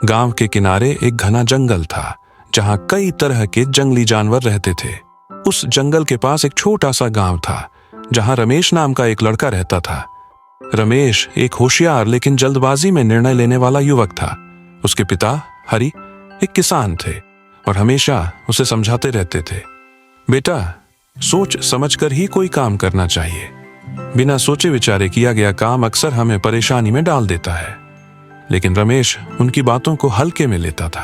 गांव के किनारे एक घना जंगल था जहां कई तरह के जंगली जानवर रहते थे। उस जंगल के पास एक छोटा सा गांव था जहां रमेश नाम का एक लड़का रहता था। रमेश एक होशियार लेकिन जल्दबाजी में निर्णय लेने वाला युवक था। उसके पिता हरि एक किसान थे और हमेशा उसे समझाते रहते थे, बेटा, सोच समझकर ही कोई काम करना चाहिए। बिना सोचे विचारे किया गया काम अक्सर हमें परेशानी में डाल देता है। लेकिन रमेश उनकी बातों को हल्के में लेता था।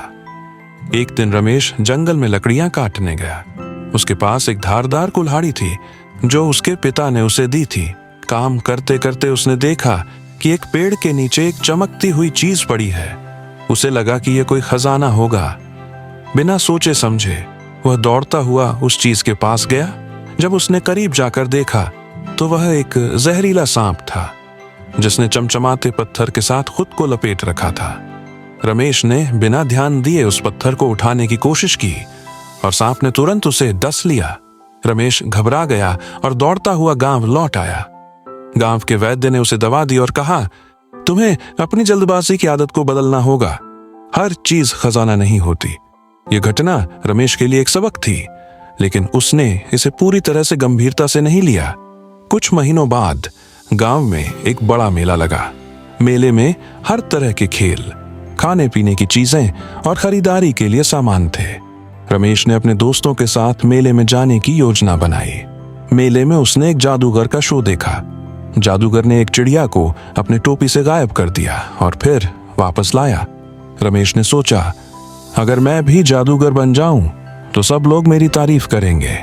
एक दिन रमेश जंगल में लकड़ियां काटने गया। उसके पास एक धारदार कुल्हाड़ी थी जो उसके पिता ने उसे दी थी। काम करते करते उसने देखा कि एक पेड़ के नीचे एक चमकती हुई चीज पड़ी है। उसे लगा कि यह कोई खजाना होगा। बिना सोचे समझे वह दौड़ता हुआ उस चीज के पास गया। जब उसने करीब जाकर देखा तो वह एक जहरीला सांप था जिसने चमचमाते पत्थर के साथ खुद को लपेट रखा था। रमेश ने बिना ध्यान दिए उस पत्थर को उठाने की कोशिश की और सांप ने तुरंत उसे डस लिया। रमेश घबरा गया और दौड़ता हुआ गांव लौट आया। गांव के वैद्य ने उसे दवा दी और कहा, तुम्हें अपनी जल्दबाजी की आदत को बदलना होगा। हर चीज खजाना नहीं होती। यह घटना रमेश के लिए एक सबक थी, लेकिन उसने इसे पूरी तरह से गंभीरता से नहीं लिया। कुछ महीनों बाद गांव में एक बड़ा मेला लगा। मेले में हर तरह के खेल, खाने पीने की चीजें और खरीदारी के लिए सामान थे। रमेश ने अपने दोस्तों के साथ मेले में जाने की योजना बनाई। मेले में उसने एक जादूगर का शो देखा। जादूगर ने एक चिड़िया को अपने टोपी से गायब कर दिया और फिर वापस लाया। रमेश ने सोचा, अगर मैं भी जादूगर बन जाऊं तो सब लोग मेरी तारीफ करेंगे।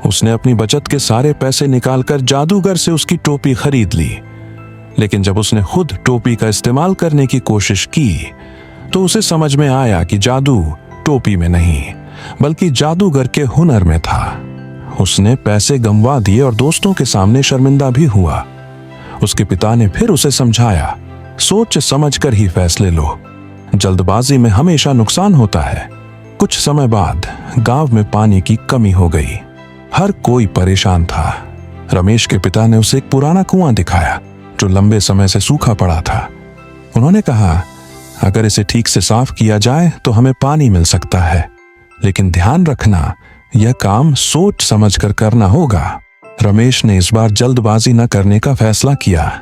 उसने अपनी बचत के सारे पैसे निकालकर जादूगर से उसकी टोपी खरीद ली। लेकिन जब उसने खुद टोपी का इस्तेमाल करने की कोशिश की तो उसे समझ में आया कि जादू टोपी में नहीं बल्कि जादूगर के हुनर में था। उसने पैसे गंवा दिए और दोस्तों के सामने शर्मिंदा भी हुआ। उसके पिता ने फिर उसे समझाया, सोच समझकर ही फैसले लो। जल्दबाजी में हमेशा नुकसान होता है। कुछ समय बाद गांव में पानी की कमी हो गई। हर कोई परेशान था। रमेश के पिता ने उसे एक पुराना कुआं दिखाया जो लंबे समय से सूखा पड़ा था। उन्होंने कहा, अगर इसे ठीक से साफ किया जाए तो हमें पानी मिल सकता है, लेकिन ध्यान रखना, यह काम सोच समझकर करना होगा। रमेश ने इस बार जल्दबाजी न करने का फैसला किया।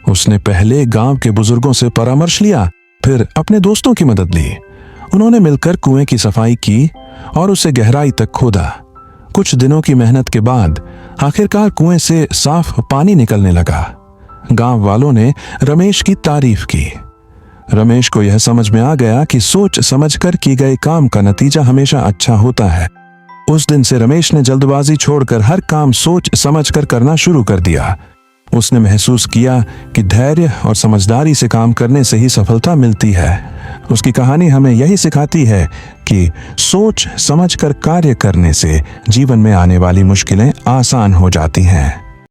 उसने पहले गांव के बुजुर्गों से परामर्श लिया, फिर अपने दोस्तों की मदद ली। उन्होंने मिलकर कुएं की सफाई की और उसे गहराई तक खोदा। कुछ दिनों की मेहनत के बाद आखिरकार कुएं से साफ पानी निकलने लगा। गांव वालों ने रमेश की तारीफ की। रमेश को यह समझ में आ गया कि सोच समझकर किए गए काम का नतीजा हमेशा अच्छा होता है। उस दिन से रमेश ने जल्दबाजी छोड़कर हर काम सोच समझकर करना शुरू कर दिया। उसने महसूस किया कि धैर्य और समझदारी से काम करने से ही सफलता मिलती है। उसकी कहानी हमें यही सिखाती है कि सोच समझकर कार्य करने से जीवन में आने वाली मुश्किलें आसान हो जाती हैं।